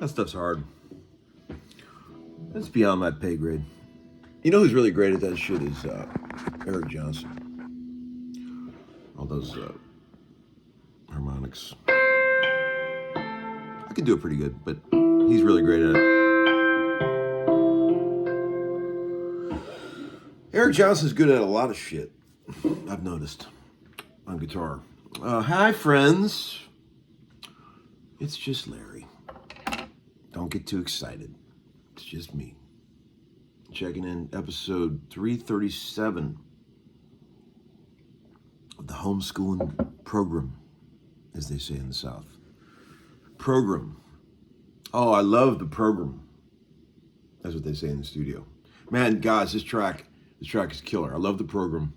That stuff's hard. That's beyond my pay grade. You know who's really great at that shit is Eric Johnson. All those harmonics. I can do it pretty good, but he's really great at it. Eric Johnson's good at a lot of shit, I've noticed, on guitar. Hi, friends. It's just Larry. Don't get too excited. It's just me. Checking in episode 337 of the Homeskoolin program, as they say in the South. Program. Oh, I love the program. That's what they say in the studio. Man, guys, this track is killer. I love the program.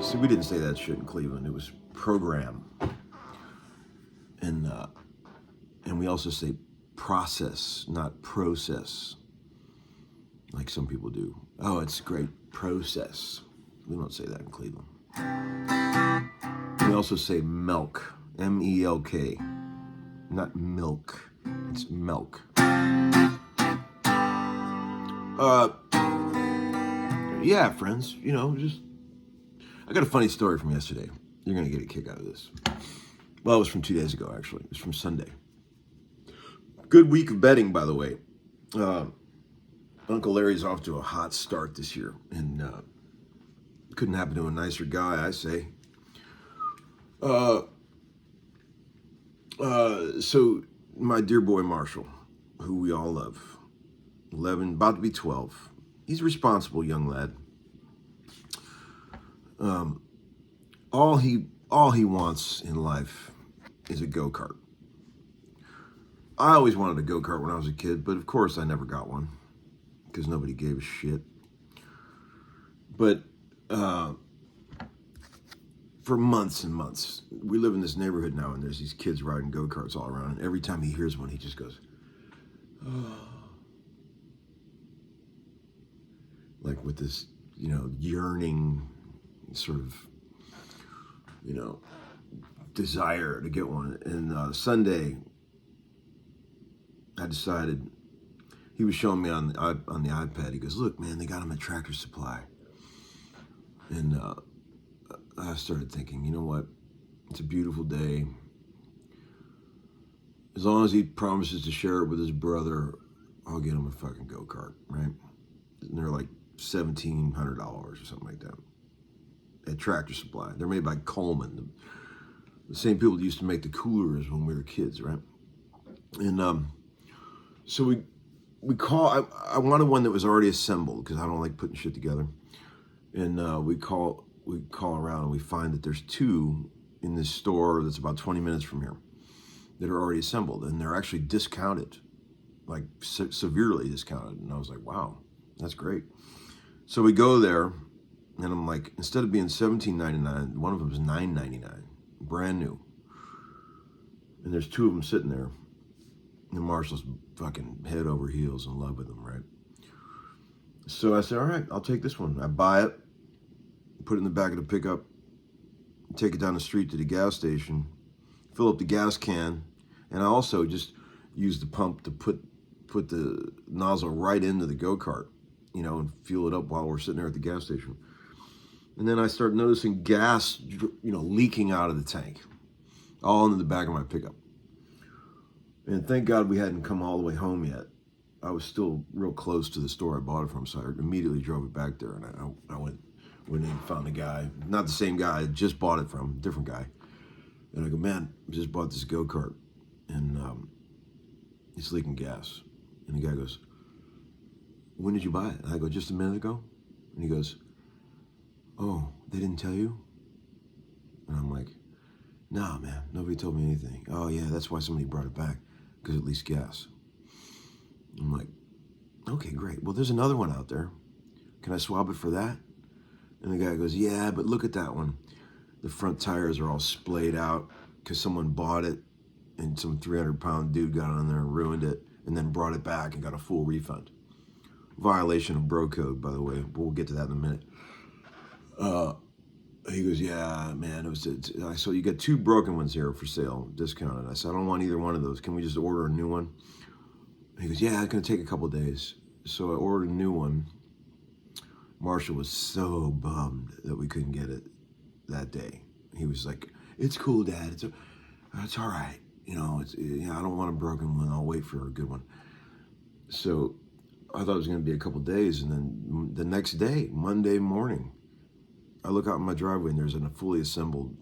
See, we didn't say that shit in Cleveland. It was program. And we also say process, not process, like some people do. Oh, it's a great process. We don't say that in Cleveland. We also say milk, M-E-L-K, not milk, it's milk. Yeah, friends, you know, I got a funny story from yesterday. You're gonna get a kick out of this. Well, it was from 2 days ago, actually. It was from Sunday. Good week of betting, by the way. Uncle Larry's off to a hot start this year, and couldn't happen to a nicer guy, I say. So my dear boy Marshall, who we all love, 11, about to be 12. He's a responsible young lad. All he wants in life is a go-kart. I always wanted a go-kart when I was a kid, but of course I never got one because nobody gave a shit. But for months and months, we live in this neighborhood now, and there's these kids riding go-karts all around, and every time he hears one, he just goes, oh. Like with this, yearning sort of, desire to get one. And Sunday, I decided, he was showing me on the iPad, he goes, look, man, they got them at Tractor Supply. And I started thinking, you know what? It's a beautiful day. As long as he promises to share it with his brother, I'll get him a fucking go-kart, right? And they're like $1,700 or something like that at Tractor Supply. They're made by Coleman, the same people that used to make the coolers when we were kids, right? And so we call. I wanted one that was already assembled because I don't like putting shit together. And we call around and we find that there's two in this store that's about 20 minutes from here that are already assembled, and they're actually discounted, like severely discounted. And I was like, wow, that's great. So we go there, and I'm like, instead of being $17.99, one of them is $9.99, brand new. And there's two of them sitting there, and Marshall's fucking head over heels in love with them, right? So I said, all right, I'll take this one. I buy it, put it in the back of the pickup, take it down the street to the gas station, fill up the gas can, and I also just use the pump to put the nozzle right into the go-kart, and fuel it up while we're sitting there at the gas station. And then I start noticing gas, leaking out of the tank, all into the back of my pickup. And thank God we hadn't come all the way home yet. I was still real close to the store I bought it from, so I immediately drove it back there. And I went and found a guy, not the same guy I just bought it from, different guy. And I go, man, I just bought this go-kart, and it's leaking gas. And the guy goes, when did you buy it? And I go, just a minute ago. And he goes, oh, they didn't tell you? And I'm like, nah, man, nobody told me anything. Oh, yeah, that's why somebody brought it back, because it leaks gas. I'm like, okay, great. Well, there's another one out there. Can I swap it for that? And the guy goes, yeah, but look at that one. The front tires are all splayed out because someone bought it and some 300-pound dude got on there and ruined it and then brought it back and got a full refund. Violation of bro code, by the way. We'll get to that in a minute. He goes, yeah, man, so you got 2 broken ones here for sale, discounted. I said, I don't want either one of those. Can we just order a new one? He goes, yeah, it's going to take a couple days. So I ordered a new one. Marshall was so bummed that we couldn't get it that day. He was like, it's cool, Dad. It's all right. I don't want a broken one. I'll wait for a good one. So I thought it was going to be a couple days. And then the next day, Monday morning, I look out in my driveway and there's a fully assembled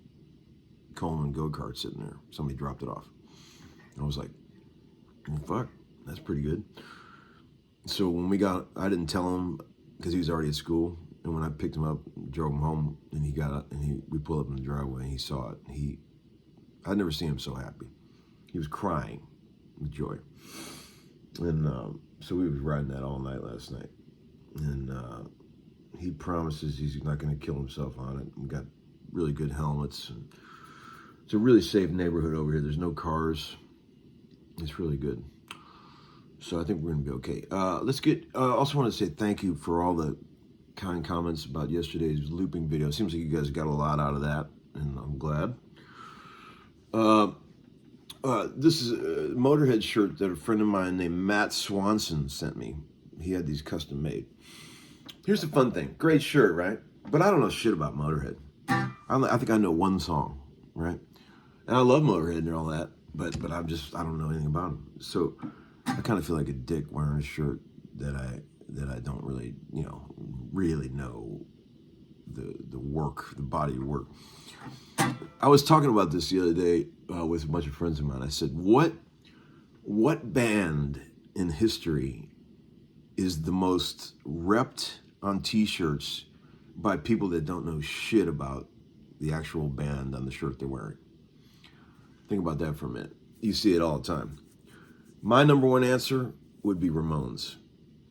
Coleman go-kart sitting there. Somebody dropped it off. I was like, well, fuck, that's pretty good. So when I didn't tell him because he was already at school. And when I picked him up, drove him home, and he got up, and we pulled up in the driveway, and he saw it. I'd never seen him so happy. He was crying with joy. And so we was riding that all night last night. And he promises he's not going to kill himself on it. We got really good helmets. And it's a really safe neighborhood over here. There's no cars. It's really good. So I think we're going to be okay. Let's get, also want to say thank you for all the kind comments about yesterday's looping video. Seems like you guys got a lot out of that, and I'm glad. This is a Motorhead shirt that a friend of mine named Matt Swanson sent me. He had these custom made. Here's the fun thing. Great shirt, right? But I don't know shit about Motorhead. I think I know one song, right? And I love Motorhead and all that, but I don't know anything about them. So I kind of feel like a dick wearing a shirt that I don't really, really know the work, the body of work. I was talking about this the other day with a bunch of friends of mine. I said, what band in history is the most repped on t-shirts by people that don't know shit about the actual band on the shirt they're wearing? Think about that for a minute. You see it all the time. My number one answer would be Ramones.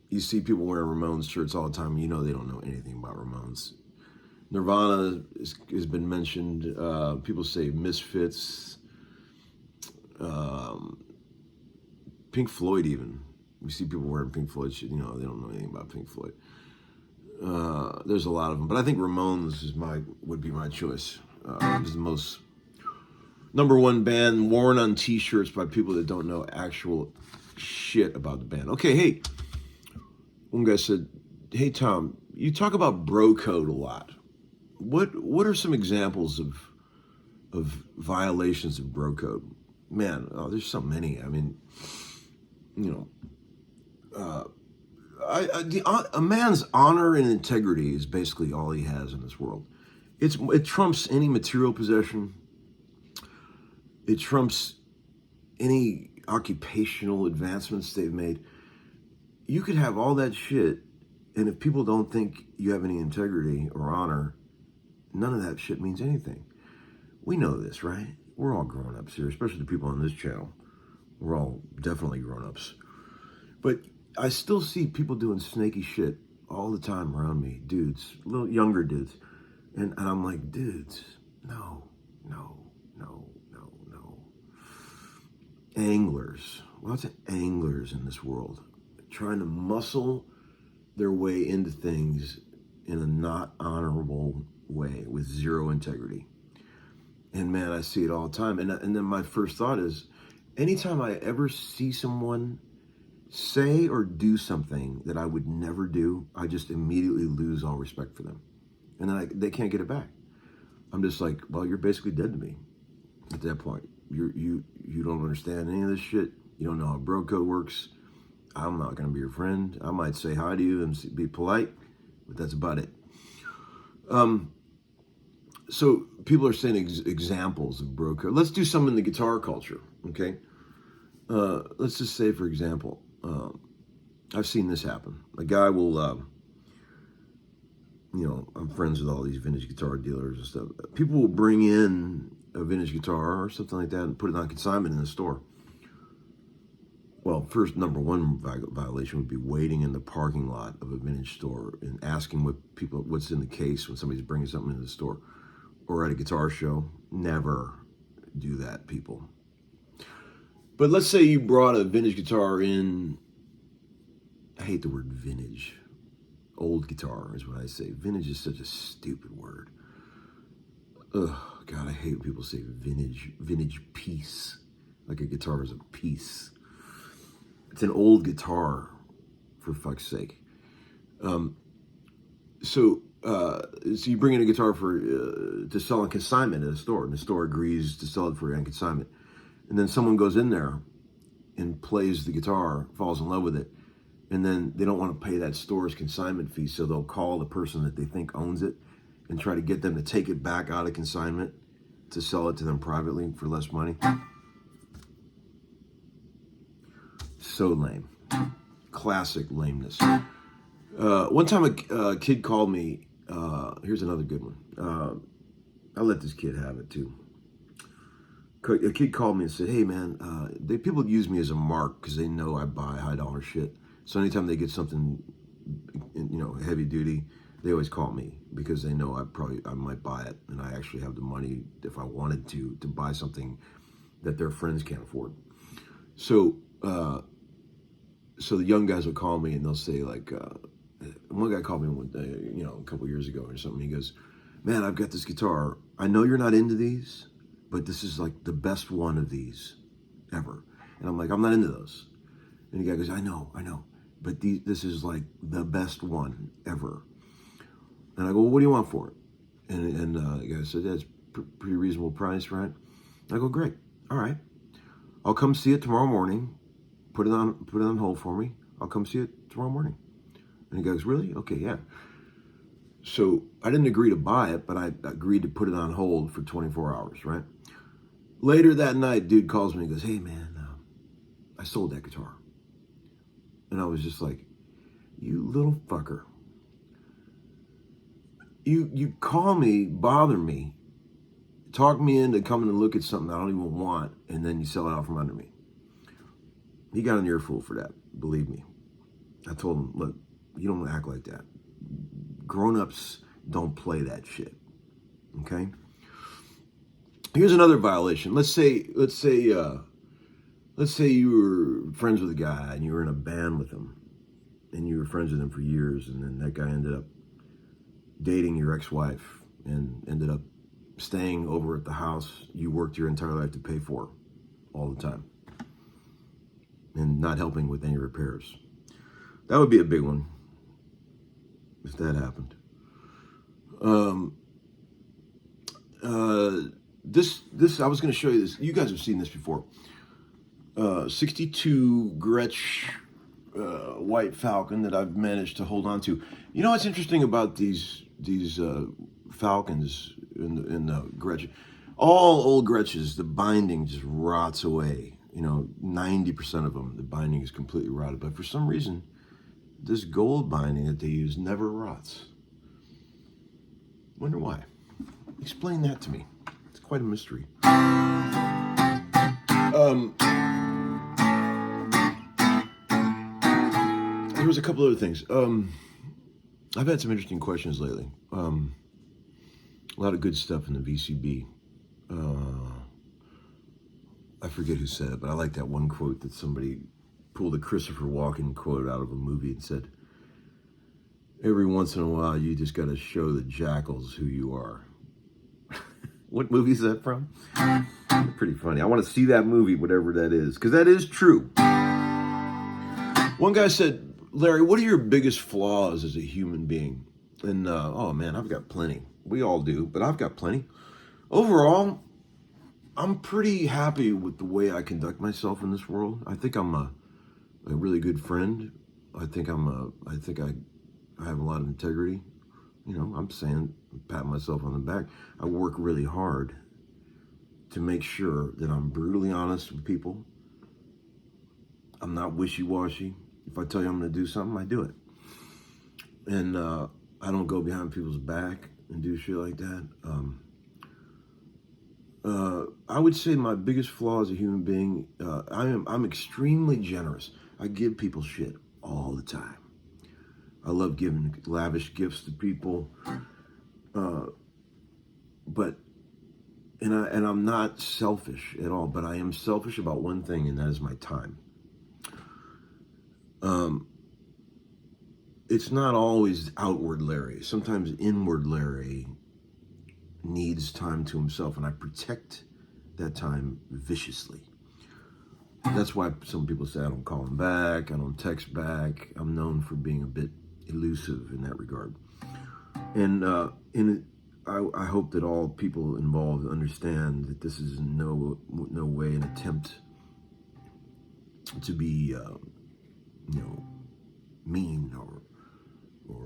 You see people wearing Ramones shirts all the time. They don't know anything about Ramones. Nirvana has been mentioned. People say Misfits. Pink Floyd even. You see people wearing Pink Floyd shit. They don't know anything about Pink Floyd. There's a lot of them. But I think Ramones would be my choice. It's the most number one band worn on t-shirts by people that don't know actual shit about the band. Okay, hey. One guy said, hey, Tom, you talk about bro code a lot. What are some examples of violations of bro code? Man, there's so many. I mean, a man's honor and integrity is basically all he has in this world. It trumps any material possession. It trumps any occupational advancements they've made. You could have all that shit, and if people don't think you have any integrity or honor, none of that shit means anything. We know this, right? We're all grown-ups here, especially the people on this channel. We're all definitely grown-ups. But I still see people doing snaky shit all the time around me. Dudes, little younger dudes. And I'm like, dudes, no. Anglers. Lots of anglers in this world. Trying to muscle their way into things in a not honorable way with zero integrity. And man, I see it all the time. And then my first thought is, anytime I ever see someone say or do something that I would never do, I just immediately lose all respect for them. and then they can't get it back. I'm just like, well, you're basically dead to me at that point. You don't understand any of this shit. You don't know how bro code works. I'm not going to be your friend. I might say hi to you and be polite, but that's about it. So people are saying examples of bro code. Let's do some in the guitar culture, okay? Let's just say, for example, I've seen this happen. A guy will, I'm friends with all these vintage guitar dealers and stuff. People will bring in a vintage guitar or something like that and put it on consignment in the store. Well, first, number one violation would be waiting in the parking lot of a vintage store and asking what's in the case when somebody's bringing something into the store. Or at a guitar show. Never do that, people. But let's say you brought a vintage guitar in. I hate the word vintage. Old guitar is what I say. Vintage is such a stupid word. Ugh, God, I hate when people say vintage piece. Like a guitar is a piece. It's an old guitar, for fuck's sake. So you bring in a guitar to sell on consignment at a store, and the store agrees to sell it for you on consignment. And then someone goes in there and plays the guitar, falls in love with it, and then they don't want to pay that store's consignment fee, so they'll call the person that they think owns it and try to get them to take it back out of consignment to sell it to them privately for less money. So lame. Classic lameness. One time a kid called me. Here's another good one. I let this kid have it too. A kid called me and said, hey man, people use me as a mark because they know I buy high dollar shit. So anytime they get something, heavy duty, they always call me because they know I might buy it, and I actually have the money if I wanted to buy something that their friends can't afford. So the young guys will call me and they'll say like, one guy called me one day, a couple years ago or something. He goes, man, I've got this guitar. I know you're not into these, but this is like the best one of these ever. And I'm like, I'm not into those. And the guy goes, I know, but this is like the best one ever. And I go, well, what do you want for it? And the guy said, that's pretty reasonable price, right? I go, great, all right. I'll come see it tomorrow morning. Put it on hold for me. I'll come see it tomorrow morning. And he goes, really? Okay, yeah. So I didn't agree to buy it, but I agreed to put it on hold for 24 hours, right? Later that night, dude calls me and goes, hey man, I sold that guitar. And I was just like, you little fucker. You call me, bother me, talk me into coming and look at something I don't even want, and then you sell it out from under me. He got an earful for that, believe me. I told him, look, you don't act like that. Grown-ups don't play that shit, okay? Here's another violation. Let's say you were friends with a guy and you were in a band with him, and you were friends with him for years, and then that guy ended up dating your ex-wife and ended up staying over at the house you worked your entire life to pay for all the time and not helping with any repairs. That would be a big one if that happened. This I was going to show you this. You guys have seen this before. 62 Gretsch White Falcon that I've managed to hold on to. You know what's interesting about these Falcons in the Gretsch? All old Gretsches, the binding just rots away. 90% of them, the binding is completely rotted. But for some reason, this gold binding that they use never rots. Wonder why. Explain that to me. It's quite a mystery. There was a couple other things. I've had some interesting questions lately. A lot of good stuff in the VCB. I forget who said it, but I like that one quote that somebody pulled a Christopher Walken quote out of a movie and said, every once in a while, you just got to show the jackals who you are. What movie is that from? Pretty funny. I want to see that movie, whatever that is, because that is true. One guy said, Larry, what are your biggest flaws as a human being? And, oh man, I've got plenty. We all do, but I've got plenty. Overall, I'm pretty happy with the way I conduct myself in this world. I think I'm a really good friend. I think I have a lot of integrity. You know, I'm saying, patting myself on the back. I work really hard to make sure that I'm brutally honest with people. I'm not wishy-washy. If I tell you I'm going to do something, I do it. And I don't go behind people's back and do shit like that. I would say my biggest flaw as a human being, I'm extremely generous. I give people shit all the time. I love giving lavish gifts to people, but I'm not selfish at all. But I am selfish about one thing, and that is my time. It's not always outward Larry. Sometimes inward Larry needs time to himself, and I protect that time viciously. That's why some people say I don't call him back, I don't text back. I'm known for being a bit elusive in that regard. And I hope that all people involved understand that this is in no way an attempt to be, mean or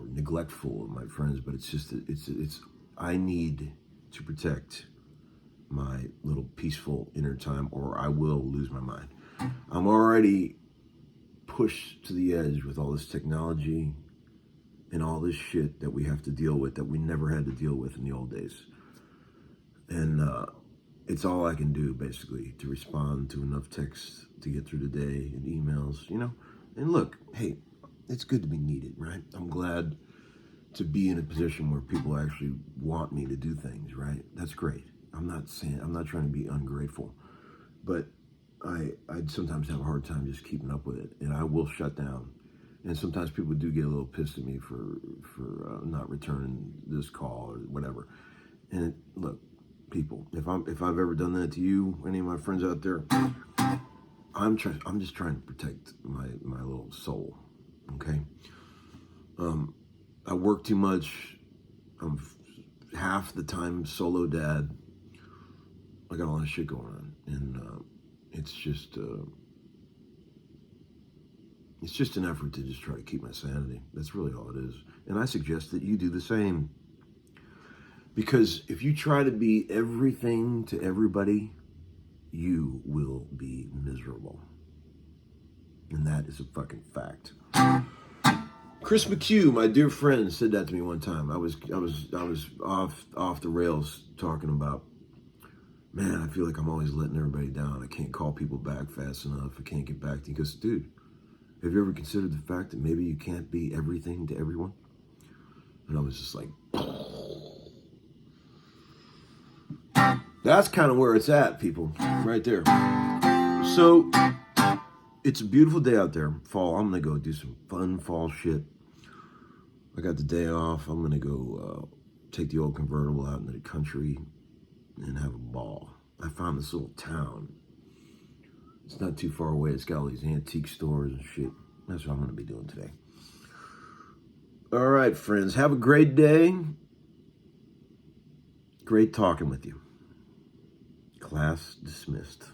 neglectful of my friends, but it's just that it's I need to protect my little peaceful inner time, or I will lose my mind. I'm already pushed to the edge with all this technology and all this shit that we have to deal with that we never had to deal with in the old days. And it's all I can do, basically, to respond to enough texts to get through the day and emails, And look, hey, it's good to be needed, right? I'm glad to be in a position where people actually want me to do things, right? That's great. I'm not trying to be ungrateful, but I sometimes have a hard time just keeping up with it, and I will shut down. And sometimes people do get a little pissed at me for not returning this call or whatever. And look, people, if I've ever done that to you, any of my friends out there, I'm just trying to protect my little soul. Okay. I work too much. I'm half the time solo dad. I got a lot of shit going on, and it's just an effort to just try to keep my sanity. That's really all it is. And I suggest that you do the same, because if you try to be everything to everybody, you will be miserable, and that is a fucking fact. Chris McHugh, my dear friend, said that to me one time. I was off the rails talking about, man, I feel like I'm always letting everybody down. I can't call people back fast enough. I can't get back to you. He goes, dude, have you ever considered the fact that maybe you can't be everything to everyone? And I was just like, that's kind of where it's at, people, right there. So it's a beautiful day out there, fall. I'm going to go do some fun fall shit. I got the day off. I'm going to go take the old convertible out into the country and have a ball. I found this little town. It's not too far away. It's got all these antique stores and shit. That's what I'm going to be doing today. All right, friends. Have a great day. Great talking with you. Class dismissed.